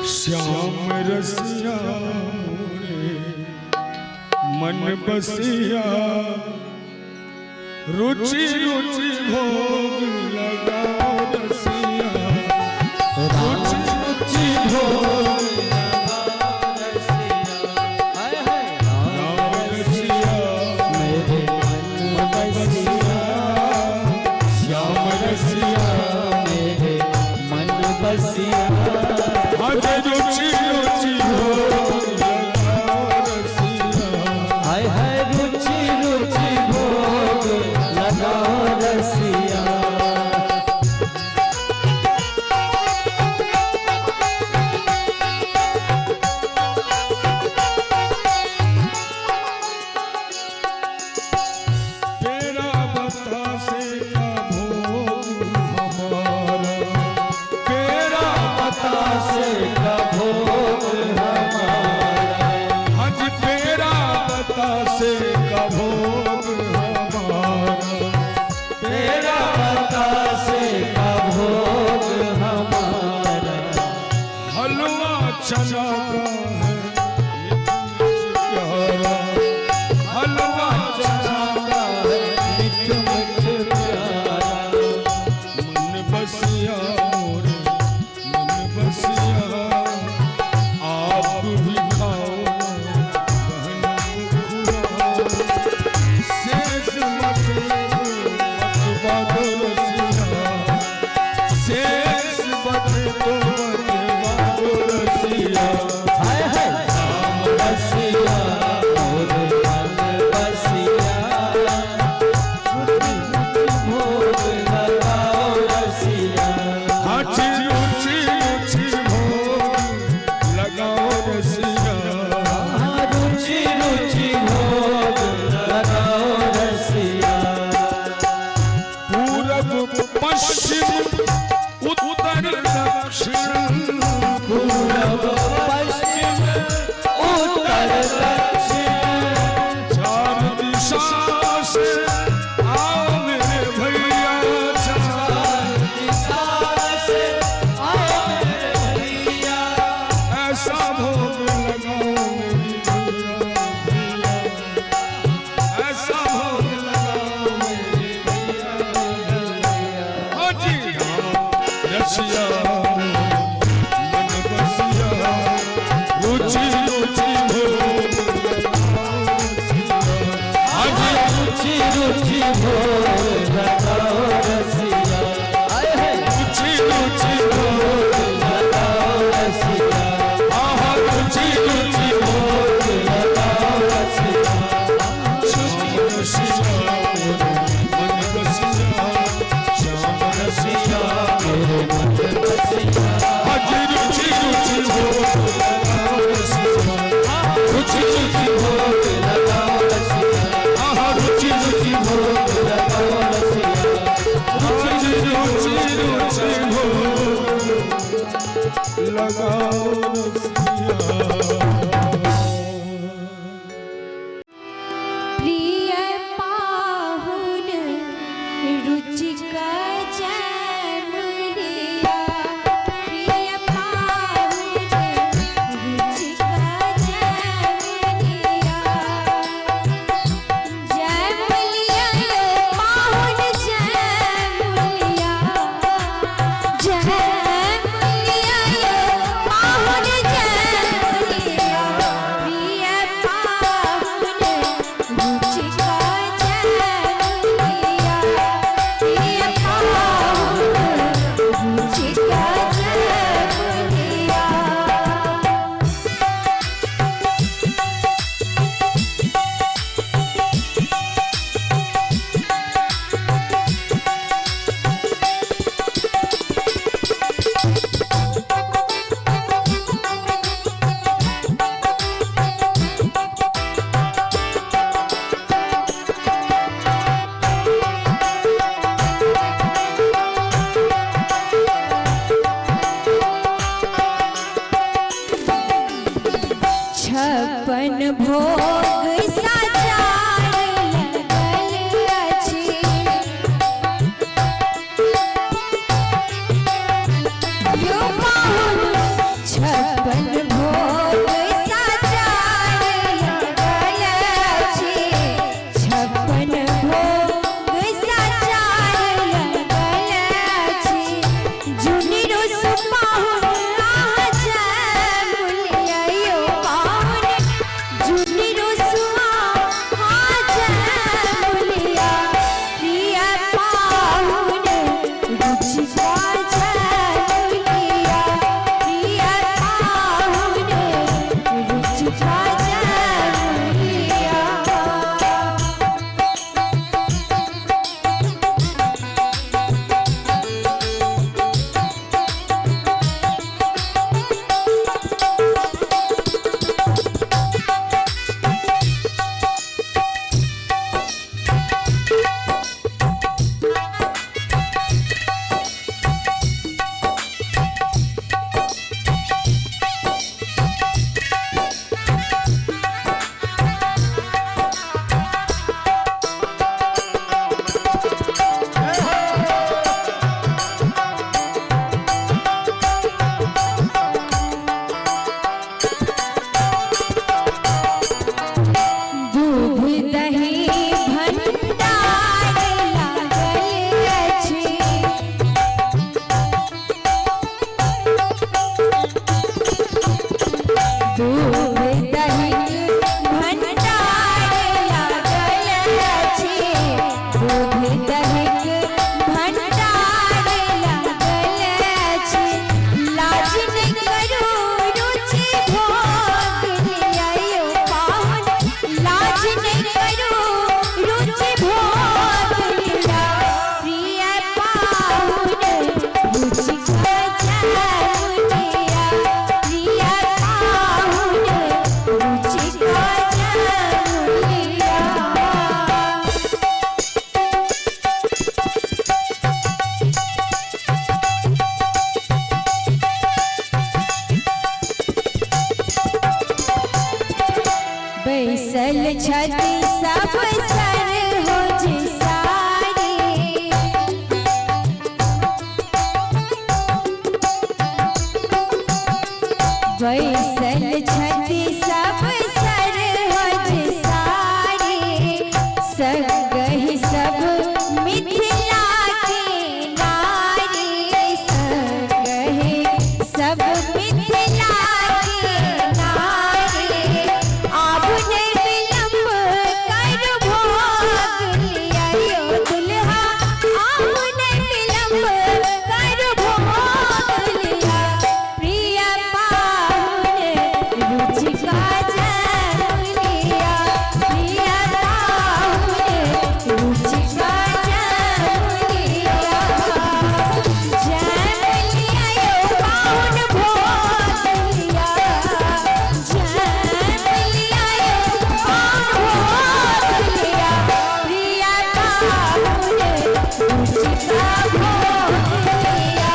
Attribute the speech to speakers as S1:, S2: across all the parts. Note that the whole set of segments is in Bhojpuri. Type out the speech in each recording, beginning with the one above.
S1: श्याम रसिया मोरे मन बसिया रुचि रुचि भोग लगा रसिया रुचि रुचि भोग चना का है प्यारा हलवा चना का है मीठ मीठ प्यारा मन बसिया मोरे मन बसिया आप भी खाओ बहन शेष मत बादो रसिया शेष मत तो हाय हाय राम बसिया मोरे मन बसिया भोग लगाओ रसिया रुचि रुचि भोग लगाओ रसिया रुचि रुचि भोग लगाओ रसिया पूरब पश्चिम उत्तर दक्षिण पूरब पश्चिम उत्तर दक्षिण चार दिशा से आओ मेरे भैया चार दिशा से आओ मेरे भैया ऐसा भोग लगाओ मेरी भैया ऐसा भोग लगाओ मेरी भैया हो जी रसिया रुचि रुचि भोग लगाओ रसिया रुचि रुचि भोग लगाओ रसिया रुचि रुचि भोग लगाओ रसिया श्याम रसिया मन बसिया श्याम रसिया मेरे मन बसिया रुचि रुचि भोग रुचि रुचि भोग लगाओ रसिया रुचि रुचि भोग लगाओ रसिया रुचि रुचि रुचि भोग लगाओ रसिया
S2: प्रिय पाहुन रुचि का जैम लिया प्रिय पाहुन रुचि का जैम लिया जैम लिया पाहुन जैम लिया जैम लिया पाहुन जैम लिया प्रिय पाहुन रुचि का जैम लिया प्रिय पाहुन रुचि का जैम लिया छप्पन भोग सजाए लगल अछि यो पाहुन छप्पन छप्पन भोग सजाए लगल अछि छप्पन भोग सजाए लगल अछि जुनि रोस पाहुन आह जय मुलियो पाहुन जुनि रोस आह जय मुलिया प्रिय पाहुन रुचिका जय मुलिया प्रिय पाहुन रुचिका जय मुलिया। दूध दही भंडार लागल अछि दूध दही भंडार लागल अछि दूध दही भंडार लागल अछि लाज नहीं करू रुचि भोग लियो पाहुन लाज नहीं करू रुचि भोग लिया प्रिय पाहुन रुचिका जय मुलिया प्रिय पाहुन रुचिका जय मुलिया। बैसल छथि सब सर हो जे सारी बैसल छथि सब सर हो जे सारी संगहि सब मिथिला के नारी संगहि सब मिथिला के नारी आब नहीं विलंब कर भोग लियो दुल्हा आब नहीं विलंब कर भोग लिया प्रिय पाहुन रुचिका जय मुलिया प्रिय पाहुन रुचिका जय मुलिया जय मुलिया यो पाहुन भोग लिया जय मुलिया यो पाहुन भोग लिया प्रिय पाहुन रुचिका भोग लिया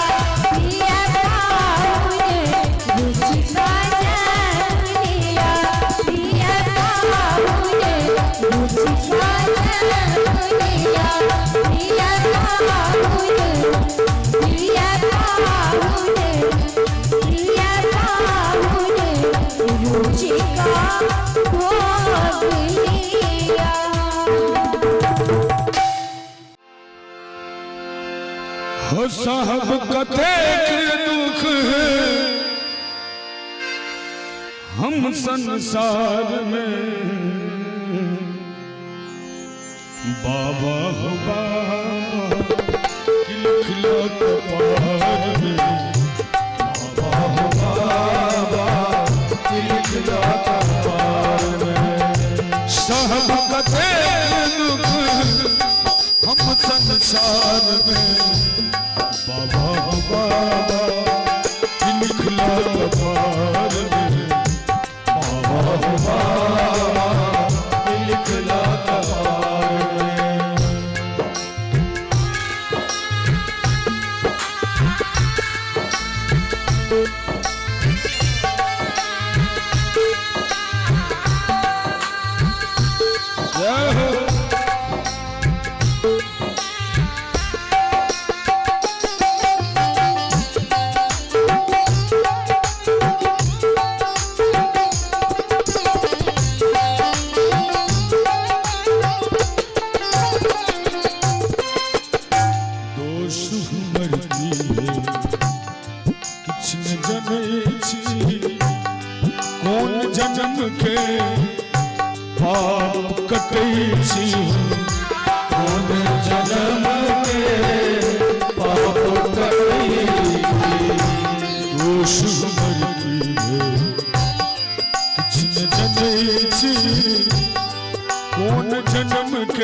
S2: प्रिय पाहुन रुचिका जय मुलिया प्रिय पाहुन रुचिका जय मुलिया प्रिय पाहुन प्रिय पाहुन प्रिय पाहुन रुचिका भोग लिया।
S1: हो साहब कतेक दुख है हम संसार में बाबा हो बाबा कि लिखला कपार में बाबा हो बाबा कि लिखला कपार में साहब कतेक दुख हम संसार में बाबा हो बाबा कि लिखला कपार में बाबा हो बाबा कि लिखला कपार में।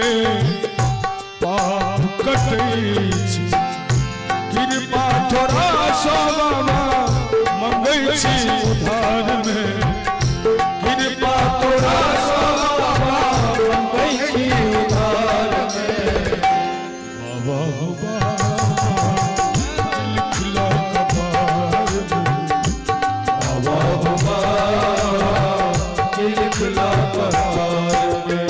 S1: के पाप कटै छी कृपा थोड़ा सा बाबा मंगै छी उधार में कृपा थोड़ा सा बाबा मंगै छी उधार में बाबा हो बाबा लिखला कपार में बाबा हो बाबा लिखला कपार में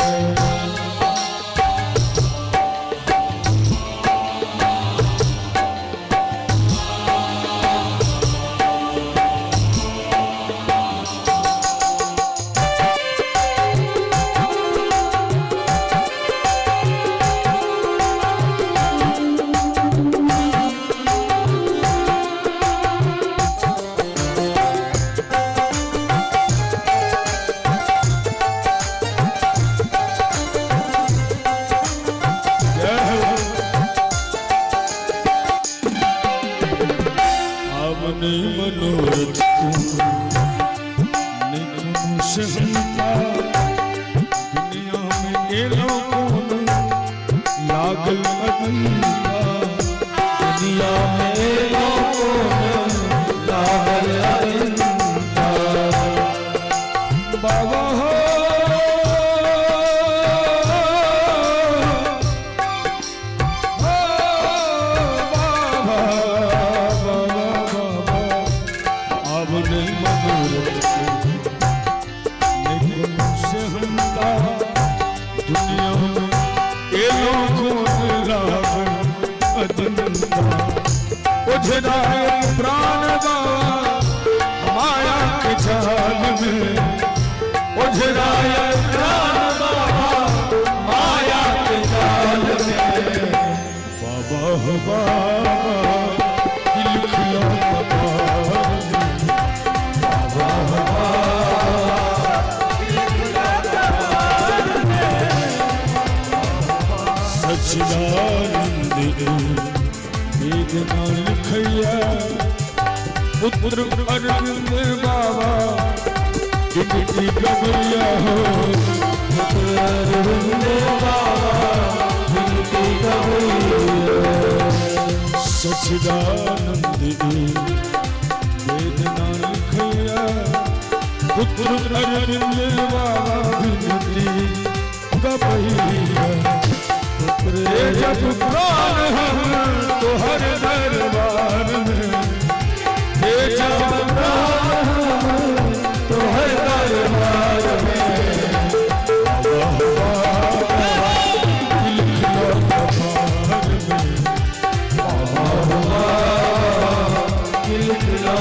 S1: मनोरथ दुनिया में गेलो कौन लागल अदंता दुनिया में गेलो कौन लागल अदंता बाबा हो प्राण बाबा माया के जाल में उझराय प्राण बाबा माया के जाल में बाबा हो बाबा लिखला कपार में बाबा हो बाबा लिखला कपार में सच्चिदानंद वेदना लिखैया पुत्र अरविंद बाबा जिनकी गबरिया हो पुत्र अरविंद बाबा जिनकी गबरिया सच्चिदानंद वेदना लिखैया पुत्र अरविंद बाबा जिनकी गबरिया जब प्राण हम तो हर दरबार में जब प्राण हम तो हर दरबार में लिखला कपार में बाबा लिखला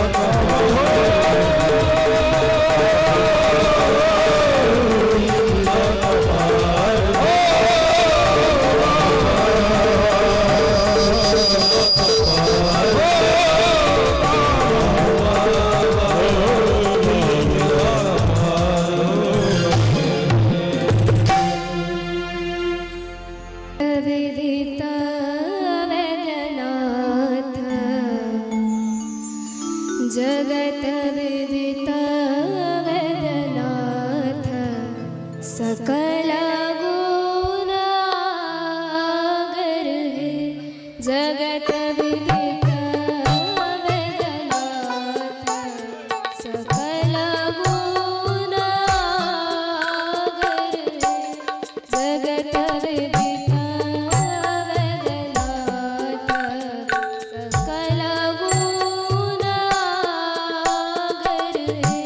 S2: जगत विदिता वेदनाथ सकल गुणागर है जगत विदिता वेदनाथ सकल गुणागर है जगत विदिता वेदनाथ सकल गुणागर है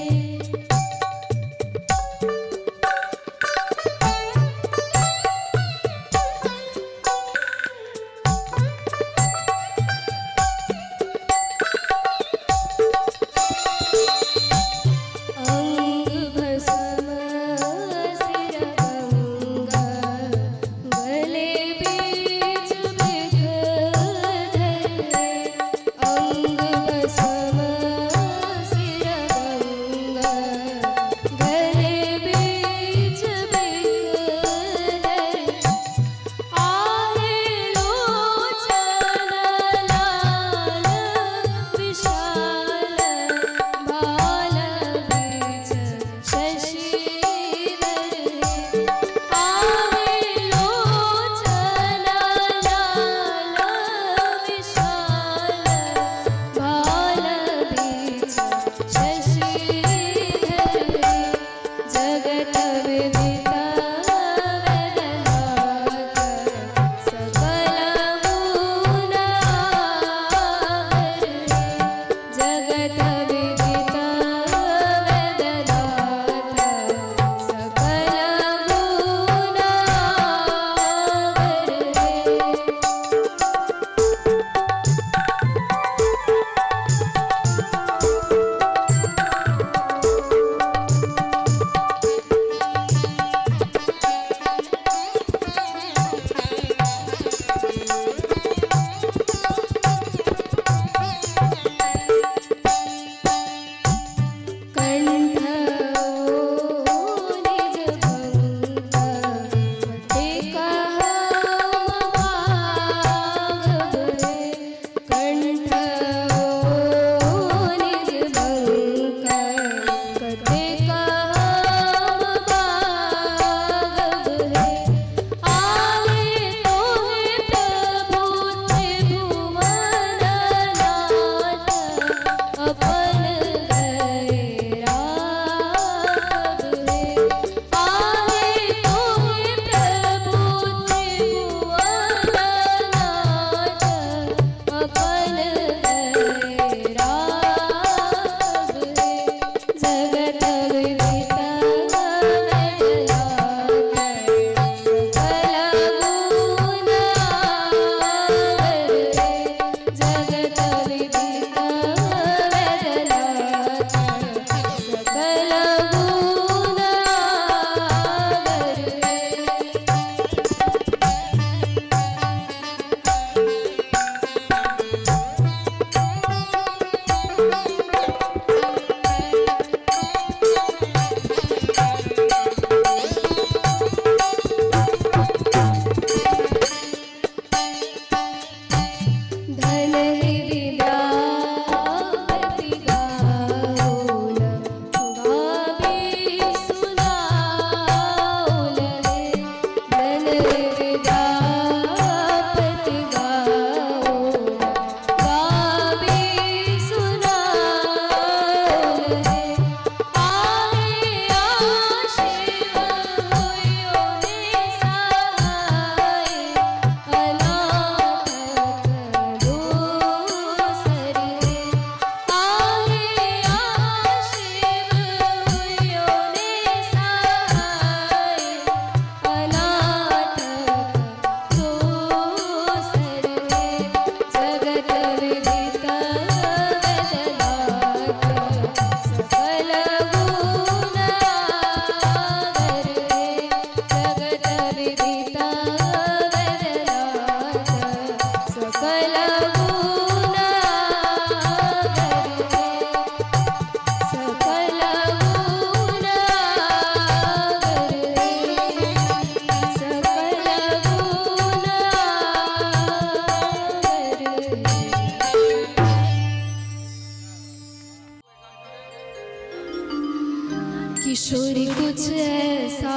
S2: किशोरी कुछ ऐसा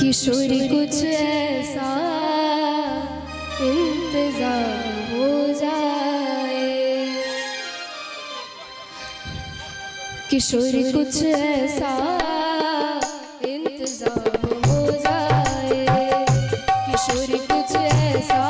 S2: किशोरी कुछ ऐसा इंतजार हो जाए किशोरी कुछ ऐसा इंतजार हो जाए किशोरी कुछ ऐसा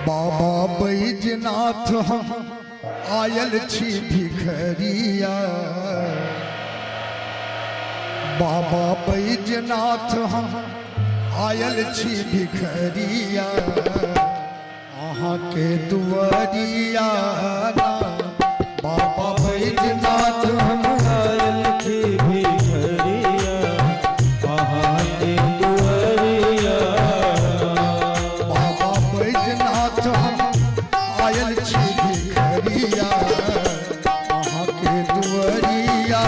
S3: बाबा बैजनाथ हम आयल छी भिखरिया बाबा बैजनाथ हम आयल छी भिखरिया अहाँ के दुआरिया ना बाबा बैजनाथ हम
S1: आयल छी भिखरिया अहाँ के दुआरिया
S3: बाबा बैजनाथ हम आयल छी भिखरिया अहाँ के दुआरिया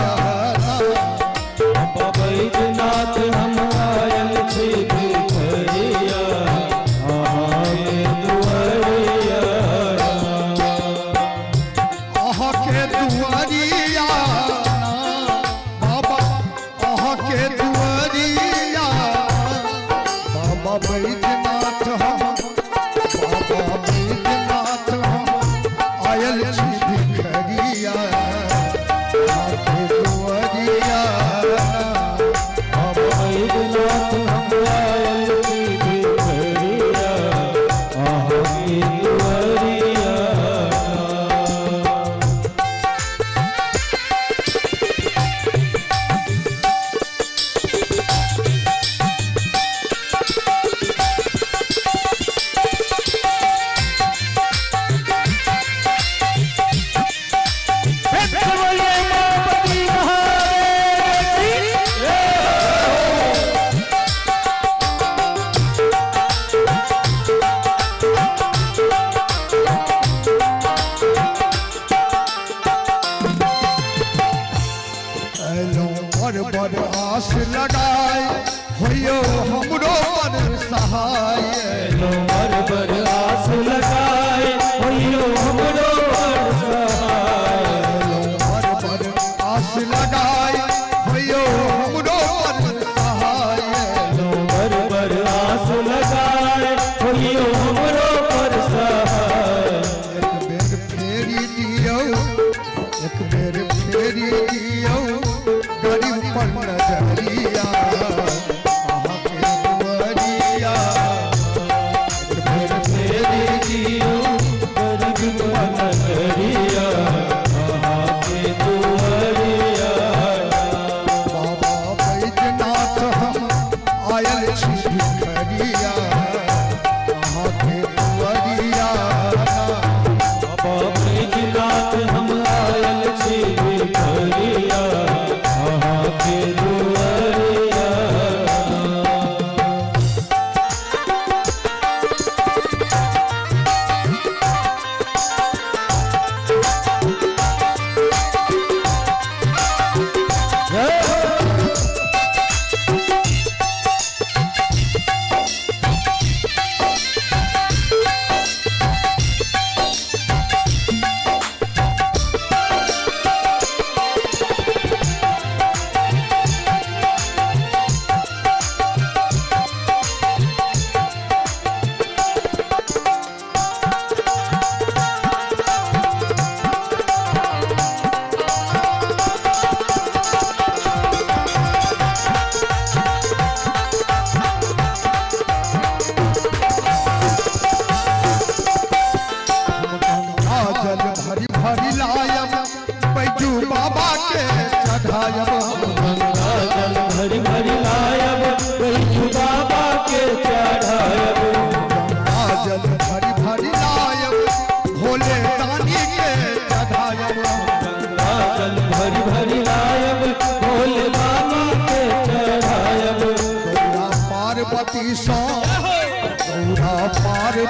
S1: बाबा बैजनाथ हम आयल छी भिखरिया अहाँ के दुआरिया
S3: अहाँ के दुआरिया बाबा अहाँ के दुआरिया बाबा बैजनाथ हम बाबा बैजनाथ हम आयल छी भिखरिया अहाँ के दुआरिया
S1: बाबा बैजनाथ हम आयल छी भिखरिया अहाँ के दुआरिया
S3: बड़ आस लगाए होयो हमरो पर सहाय
S1: बर बर आस लगाए होइयो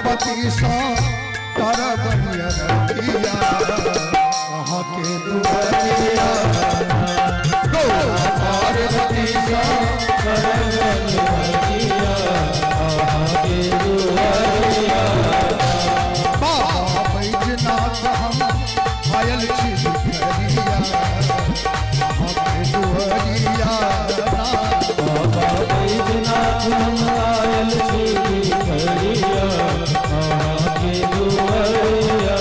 S3: पार्वती सा कर बनिया अहाँ के दुआरिया गौरा पार्वती सा बाबा बैजनाथ हम आयल छी भिखरिया अहाँ के दुआरिया
S1: बाबा बैजनाथ हम आयल छी भिखरिया अहाँ के दुआरिया।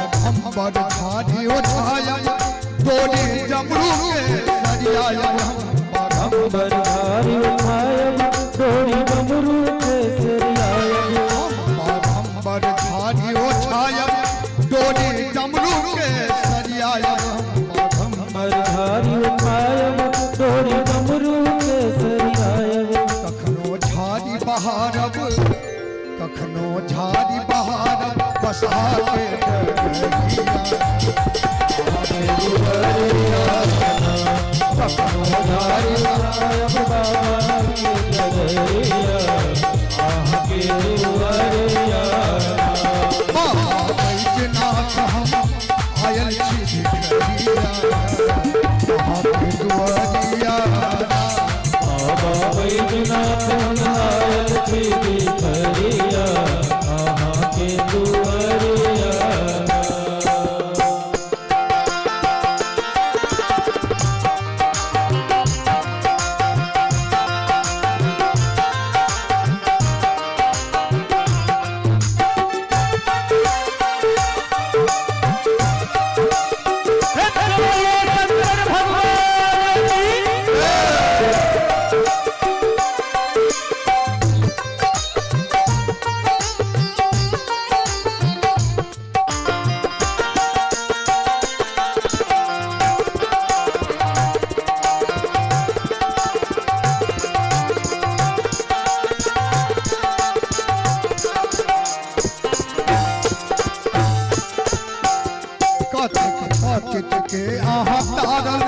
S3: झाड़ी उठायम डोली जमरू के सरियायम
S1: बरधारी उठायम डोरी डमरू के सरियायम
S3: झाड़ी उठायम डोली जमरू के सरियायम
S1: बरधारी उठायम डोरी डमरू के सरियायम।
S3: कखनो झाड़ी बहारब कखनो झाड़ी बहारब बसा के बैजनाथ हम आयल छी भिखरिया अहाँ के दुआरिया
S1: बाबा बैजनाथ हम आयल छी भिखरिया अहाँ के दुआरिया। कतेक के अहाँ तारल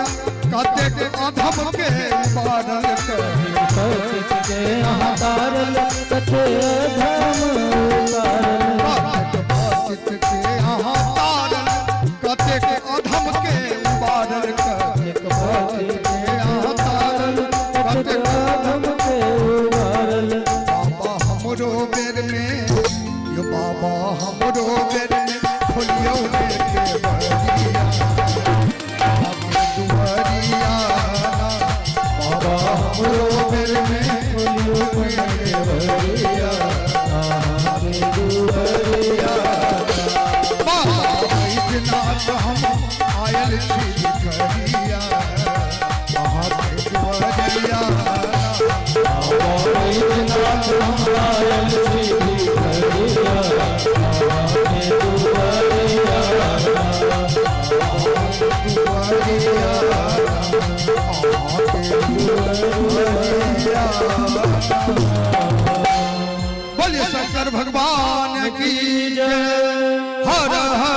S1: कतेक अधम के बारल कतेक के अहाँ तारल कते अधम
S3: कतेक के अहाँ तारल कतेक अधम के बारल
S1: एक के अहाँ तारल कते अधम के उबारल।
S3: बाबा हमरो बेर में यो बाबा हमरो बेर में खोलियो बेर के बरिया दुआरिया
S1: बाबा हमरो बेर में खोलियो बेर के बरिया अहाँ के दुआरिया।
S3: बाबा बैजनाथ हम आयल छी भिखरिया अहाँ के दुआरिया
S1: बाबा बैजनाथ हम आयल छी भिखरिया अहाँ के दुआरिया।
S3: बोलिए शंकर भगवान की जय। हर हर